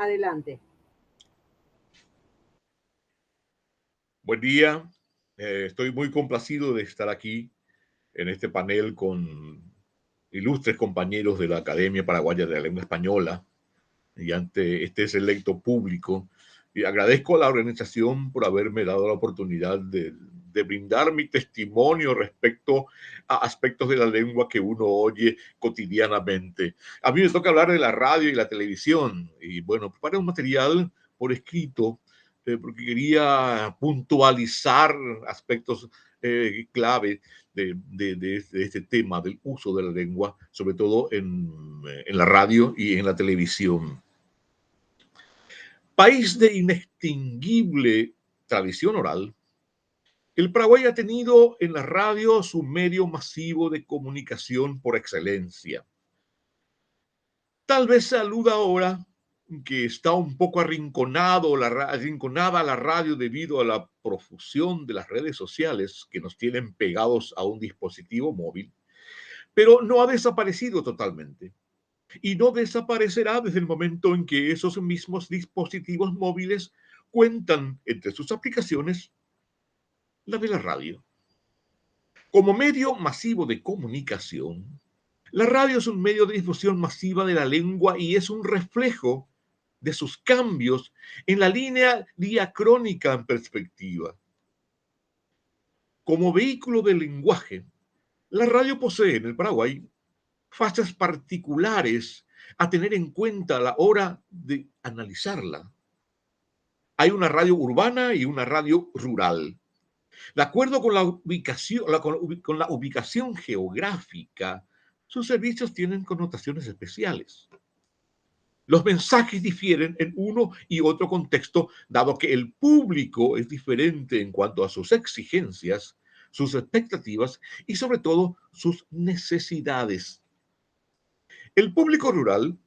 Adelante. Buen día. Estoy muy complacido de estar aquí en este panel con ilustres compañeros de la Academia Paraguaya de la Lengua Española y ante este selecto público. Y agradezco a la organización por haberme dado la oportunidad de brindar mi testimonio respecto a aspectos de la lengua que uno oye cotidianamente. A mí me toca hablar de la radio y la televisión y bueno, preparé un material por escrito porque quería puntualizar aspectos clave de este tema del uso de la lengua, sobre todo en la radio y en la televisión. País de inextinguible tradición oral, el Paraguay ha tenido en la radio su medio masivo de comunicación por excelencia. Tal vez se aluda ahora que está un poco arrinconada la radio debido a la profusión de las redes sociales que nos tienen pegados a un dispositivo móvil, pero no ha desaparecido totalmente. Y no desaparecerá desde el momento en que esos mismos dispositivos móviles cuentan entre sus aplicaciones la de la radio. Como medio masivo de comunicación, la radio es un medio de difusión masiva de la lengua y es un reflejo de sus cambios en la línea diacrónica en perspectiva. Como vehículo del lenguaje, la radio posee en el Paraguay fases particulares a tener en cuenta a la hora de analizarla. Hay una radio urbana y una radio rural. De acuerdo con con la ubicación geográfica, sus servicios tienen connotaciones especiales. Los mensajes difieren en uno y otro contexto, dado que el público es diferente en cuanto a sus exigencias, sus expectativas y sobre todo sus necesidades. El público rural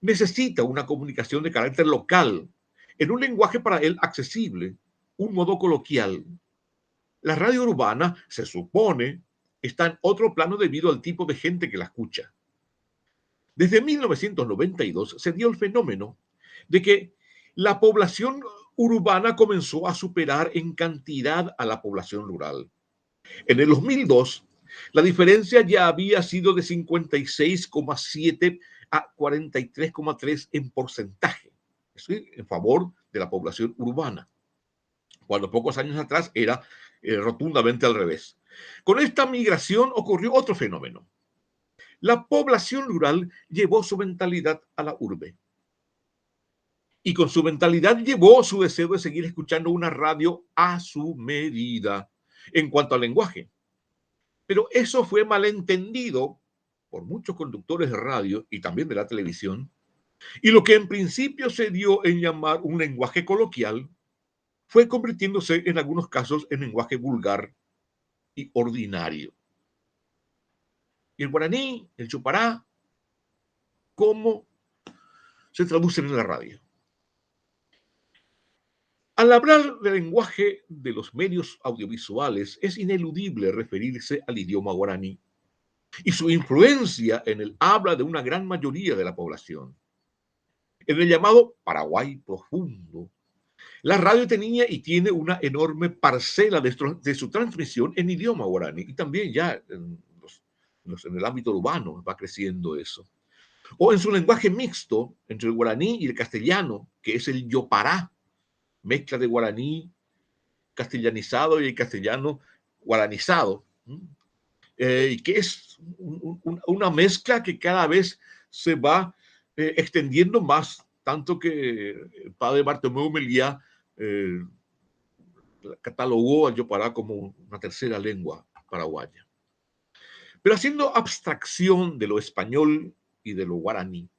necesita una comunicación de carácter local, en un lenguaje para él accesible, un modo coloquial. La radio urbana, se supone, está en otro plano debido al tipo de gente que la escucha. Desde 1992 se dio el fenómeno de que la población urbana comenzó a superar en cantidad a la población rural. En el 2002, la diferencia ya había sido de 56,7 a 43,3 en porcentaje, ¿sí?, en favor de la población urbana, cuando pocos años atrás era rotundamente al revés. Con esta migración ocurrió otro fenómeno. La población rural llevó su mentalidad a la urbe. Y con su mentalidad llevó su deseo de seguir escuchando una radio a su medida en cuanto al lenguaje. Pero eso fue malentendido por muchos conductores de radio y también de la televisión. Y lo que en principio se dio en llamar un lenguaje coloquial fue convirtiéndose en algunos casos en lenguaje vulgar y ordinario. Y el guaraní, el chupará, ¿cómo se traducen en la radio? Al hablar del lenguaje de los medios audiovisuales, es ineludible referirse al idioma guaraní y su influencia en el habla de una gran mayoría de la población. En el llamado Paraguay profundo, la radio tenía y tiene una enorme parcela de su transmisión en idioma guaraní y también ya en el ámbito urbano va creciendo eso. O en su lenguaje mixto entre el guaraní y el castellano, que es el yopará, mezcla de guaraní castellanizado y el castellano guaranizado, y que es una mezcla que cada vez se va extendiendo más, tanto que el padre Bartomeu Meliá catalogó al yopará como una tercera lengua paraguaya. Pero haciendo abstracción de lo español y de lo guaraní,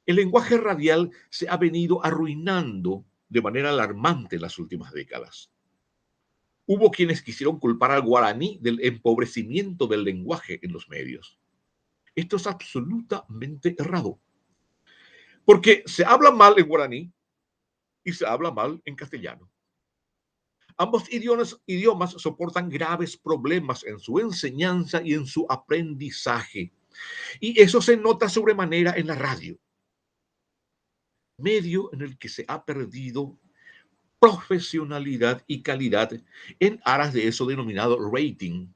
el lenguaje radial se ha venido arruinando de manera alarmante en las últimas décadas. Hubo quienes quisieron culpar al guaraní del empobrecimiento del lenguaje en los medios. Esto es absolutamente errado, porque se habla mal en guaraní y se habla mal en castellano. Ambos idiomas soportan graves problemas en su enseñanza y en su aprendizaje, y eso se nota sobremanera en la radio. medio en el que se ha perdido profesionalidad y calidad en aras de eso denominado rating.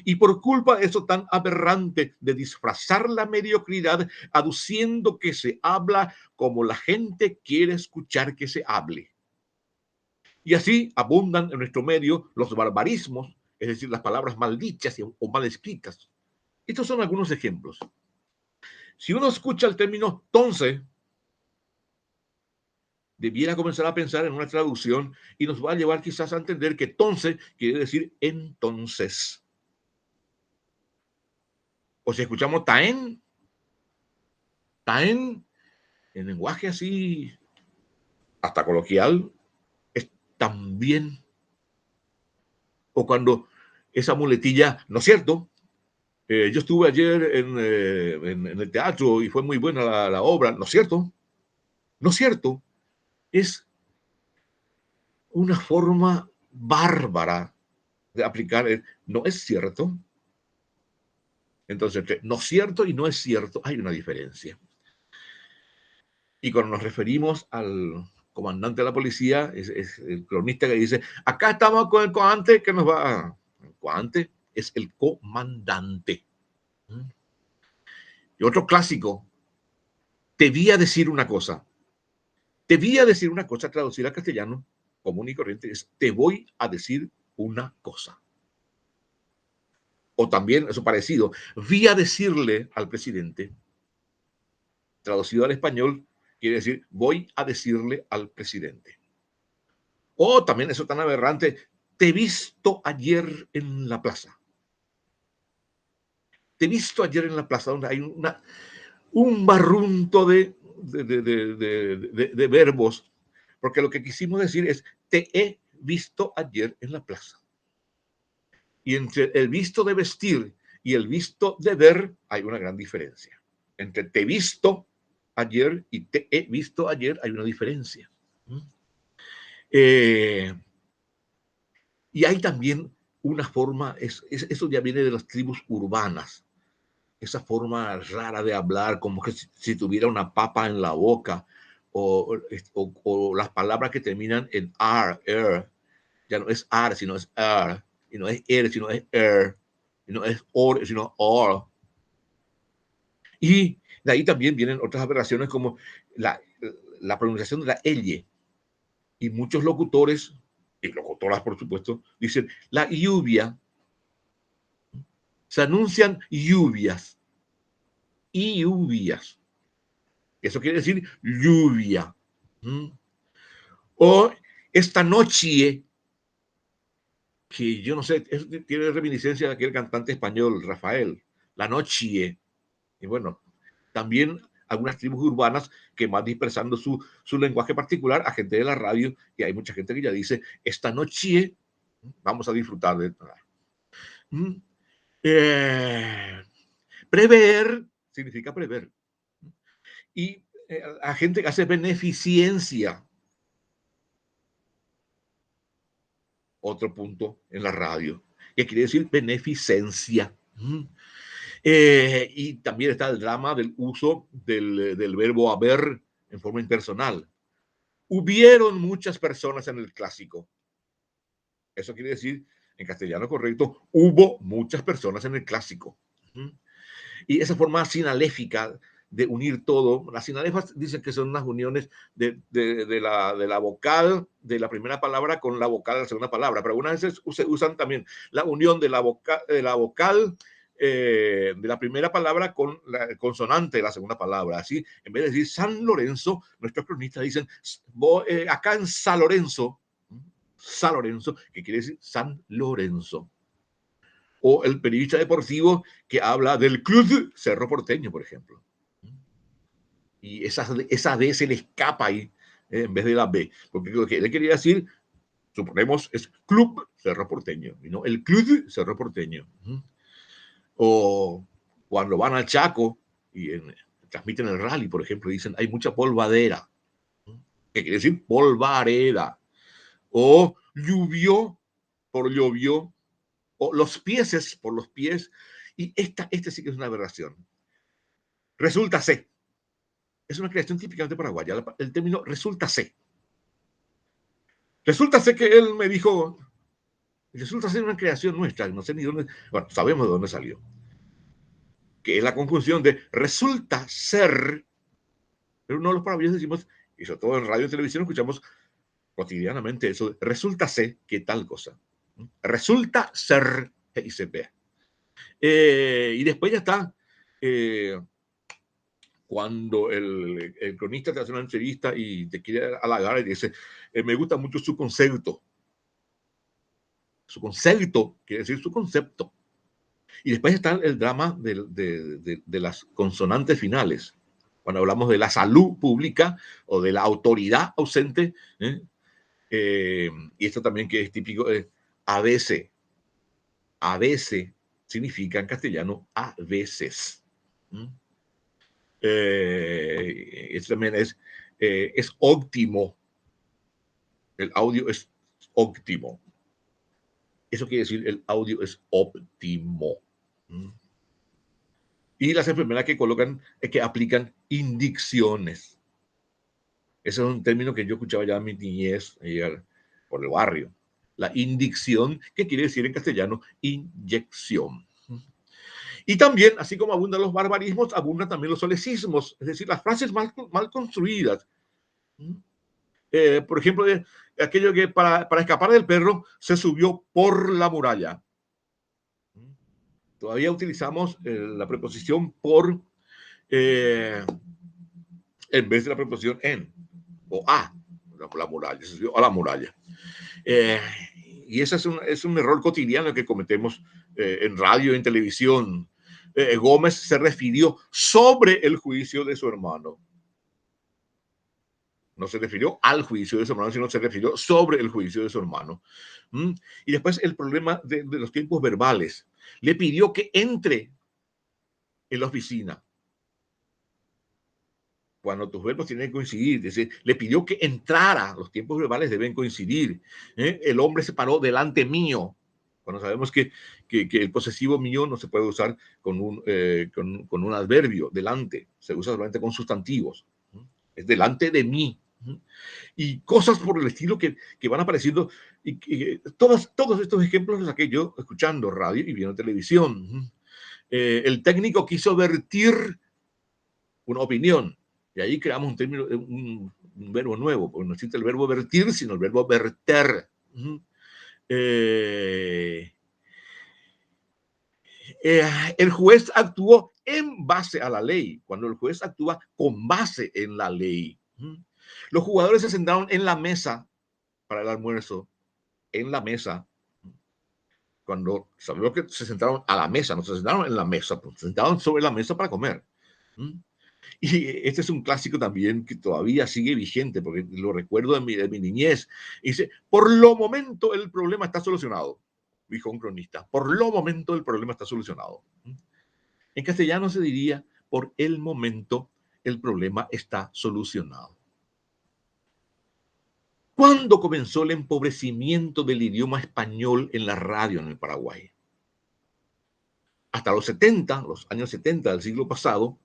Y por culpa de eso tan aberrante de disfrazar la mediocridad aduciendo que se habla como la gente quiere escuchar que se hable. Y así abundan en nuestro medio los barbarismos, es decir, las palabras mal dichas o mal escritas. Estos son algunos ejemplos. Si uno escucha el término tonce, debiera comenzar a pensar en una traducción y nos va a llevar quizás a entender que tonce quiere decir entonces. O si escuchamos taen, taen en lenguaje así, hasta coloquial, es también. O cuando esa muletilla, ¿no es cierto? Yo estuve ayer en el teatro y fue muy buena la obra, ¿no es cierto? ¿No es cierto? Es una forma bárbara de aplicar el no es cierto. Entonces, entre no es cierto y no es cierto hay una diferencia. Y cuando nos referimos al comandante de la policía, es el cronista que dice, acá estamos con el coante que nos va... El coante es el comandante. Y otro clásico, debía decir una cosa. Debía decir una cosa, traducir al castellano común y corriente, es te voy a decir una cosa. O también, eso parecido, vi a decirle al presidente, traducido al español, quiere decir voy a decirle al presidente. O también, eso tan aberrante, te he visto ayer en la plaza. Te he visto ayer en la plaza, donde hay un barrunto de verbos, porque lo que quisimos decir es te he visto ayer en la plaza. Y entre el visto de vestir y el visto de ver hay una gran diferencia. Entre te he visto ayer y te he visto ayer hay una diferencia. Y hay también una forma, eso ya viene de las tribus urbanas, esa forma rara de hablar, como que si tuviera una papa en la boca, o las palabras que terminan en r, ya no es ar, sino es r, y no es sino es y no es or, sino or. Y de ahí también vienen otras aberraciones como la pronunciación de la L. Y muchos locutores, y locutoras por supuesto, dicen la lluvia. Se anuncian lluvias. Y lluvias. Eso quiere decir lluvia. O esta noche, que yo no sé, tiene reminiscencia de aquel cantante español, Rafael, la noche. Y bueno, también algunas tribus urbanas que van dispersando su lenguaje particular a gente de la radio, y hay mucha gente que ya dice, esta noche vamos a disfrutar de... Prever significa prever. Y a gente que hace beneficencia. Otro punto en la radio, que quiere decir beneficencia. Y también está el drama del uso del verbo haber en forma impersonal. Hubieron muchas personas en el clásico. Eso quiere decir, en castellano correcto, hubo muchas personas en el clásico. Y esa forma sinaléfica de unir todo, las sinalefas dicen que son unas uniones de la vocal de la primera palabra con la vocal de la segunda palabra, pero algunas veces se usan también la unión de la vocal de la primera palabra con la consonante de la segunda palabra. Así, en vez de decir San Lorenzo, nuestros cronistas dicen acá en San Lorenzo, que quiere decir San Lorenzo. O el periodista deportivo que habla del Club Cerro Porteño, por ejemplo. Y esa D se le escapa ahí, en vez de la B. Porque lo que él quería decir, suponemos, es Club Cerro Porteño, y no el Club Cerro Porteño. O cuando van al Chaco y transmiten el rally, por ejemplo, dicen, hay mucha polvadera. ¿Qué quiere decir? Polvareda. O llovió por llovió. O los pieses por los pies. Y este sí que es una aberración. Resulta ser es una creación típicamente paraguaya. El término resulta ser. Resulta ser que él me dijo, resulta ser una creación nuestra, no sé ni dónde, bueno, sabemos de dónde salió, que es la conjunción de resulta ser, pero uno de los paraguayos decimos, y sobre todo en radio y televisión escuchamos cotidianamente eso, resulta ser que tal cosa. Resulta ser GICP. Y después ya está, cuando el cronista te hace una entrevista y te quiere halagar y dice, me gusta mucho su concepto. Su concepto quiere decir su concepto. Y después está el drama de las consonantes finales. Cuando hablamos de la salud pública o de la autoridad ausente, y esto también que es típico, a veces. A veces significa en castellano a veces. Esto también es óptimo. El audio es óptimo. Eso quiere decir el audio es óptimo. Y las enfermeras que colocan, que aplican indicciones. Ese es un término que yo escuchaba ya en mi niñez por el barrio. La indicción, que quiere decir en castellano inyección. Y también, así como abundan los barbarismos, abundan también los solecismos, es decir, las frases mal construidas. Por ejemplo, aquello que para escapar del perro se subió por la muralla. Todavía utilizamos la preposición por en vez de la preposición en o a la muralla, se subió a la muralla. Y ese es un error cotidiano que cometemos en radio y en televisión. Gómez se refirió sobre el juicio de su hermano. No se refirió al juicio de su hermano, sino se refirió sobre el juicio de su hermano. Y después el problema de los tiempos verbales. Le pidió que entre en la oficina. Cuando tus verbos tienen que coincidir, es decir, le pidió que entrara, los tiempos verbales deben coincidir. El hombre se paró delante mío, cuando sabemos que el posesivo mío no se puede usar con un adverbio, delante, se usa solamente con sustantivos, es delante de mí. Y cosas por el estilo que van apareciendo, y todos estos ejemplos los saqué yo escuchando radio y viendo televisión. El técnico quiso vertir una opinión, y ahí creamos un término, un verbo nuevo, porque no existe el verbo vertir, sino el verbo verter. El juez actuó en base a la ley, cuando el juez actúa con base en la ley. Los jugadores se sentaron en la mesa para el almuerzo, en la mesa, cuando sabemos que se sentaron a la mesa, no se sentaron en la mesa, pues, se sentaron sobre la mesa para comer. Y este es un clásico también que todavía sigue vigente, porque lo recuerdo de mi niñez. Y dice, por lo momento el problema está solucionado, dijo un cronista. Por lo momento el problema está solucionado. En castellano se diría, por el momento el problema está solucionado. ¿Cuándo comenzó el empobrecimiento del idioma español en la radio en el Paraguay? Hasta los 70, los años 70 del siglo pasado,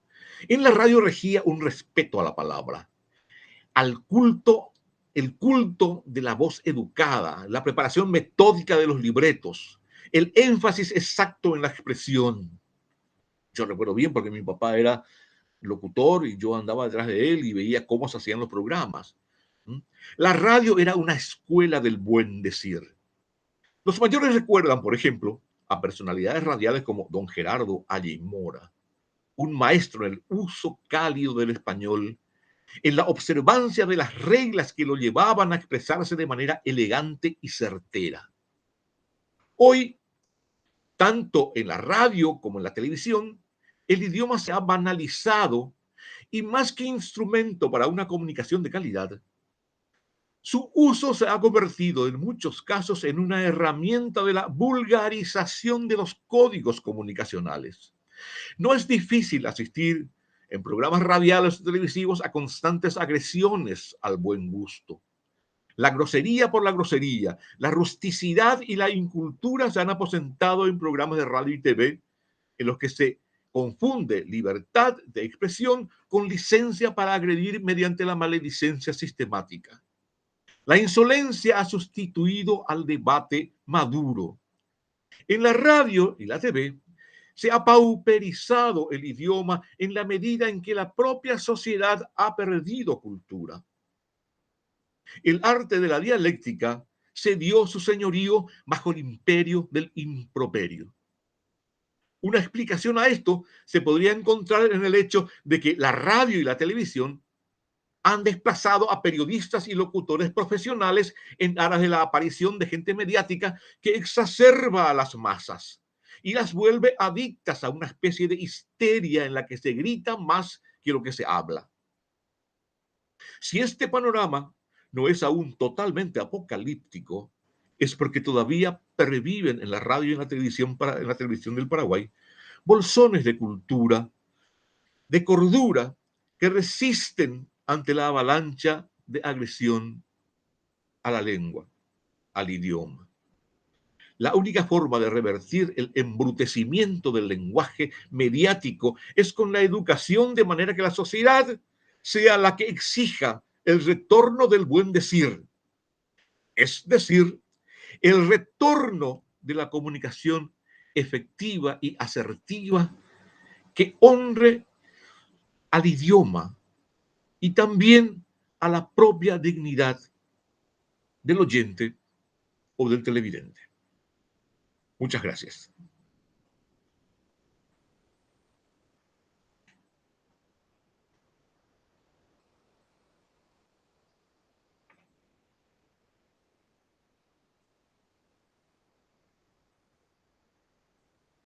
en la radio regía un respeto a la palabra, al culto, el culto de la voz educada, la preparación metódica de los libretos, el énfasis exacto en la expresión. Yo recuerdo bien porque mi papá era locutor y yo andaba detrás de él y veía cómo se hacían los programas. La radio era una escuela del buen decir. Los mayores recuerdan, por ejemplo, a personalidades radiales como don Gerardo Alley Mora, un maestro en el uso cálido del español, en la observancia de las reglas que lo llevaban a expresarse de manera elegante y certera. Hoy, tanto en la radio como en la televisión, el idioma se ha banalizado y más que instrumento para una comunicación de calidad, su uso se ha convertido en muchos casos en una herramienta de la vulgarización de los códigos comunicacionales. No es difícil asistir en programas radiales o televisivos a constantes agresiones al buen gusto. La grosería por la grosería, la rusticidad y la incultura se han aposentado en programas de radio y TV en los que se confunde libertad de expresión con licencia para agredir mediante la maledicencia sistemática. La insolencia ha sustituido al debate maduro. En la radio y la TV se ha pauperizado el idioma en la medida en que la propia sociedad ha perdido cultura. El arte de la dialéctica cedió su señorío bajo el imperio del improperio. Una explicación a esto se podría encontrar en el hecho de que la radio y la televisión han desplazado a periodistas y locutores profesionales en aras de la aparición de gente mediática que exacerba a las masas y las vuelve adictas a una especie de histeria en la que se grita más que lo que se habla. Si este panorama no es aún totalmente apocalíptico, es porque todavía perviven en la radio y en la televisión del Paraguay bolsones de cultura, de cordura, que resisten ante la avalancha de agresión a la lengua, al idioma. La única forma de revertir el embrutecimiento del lenguaje mediático es con la educación, de manera que la sociedad sea la que exija el retorno del buen decir, es decir, el retorno de la comunicación efectiva y asertiva que honre al idioma y también a la propia dignidad del oyente o del televidente. Muchas gracias.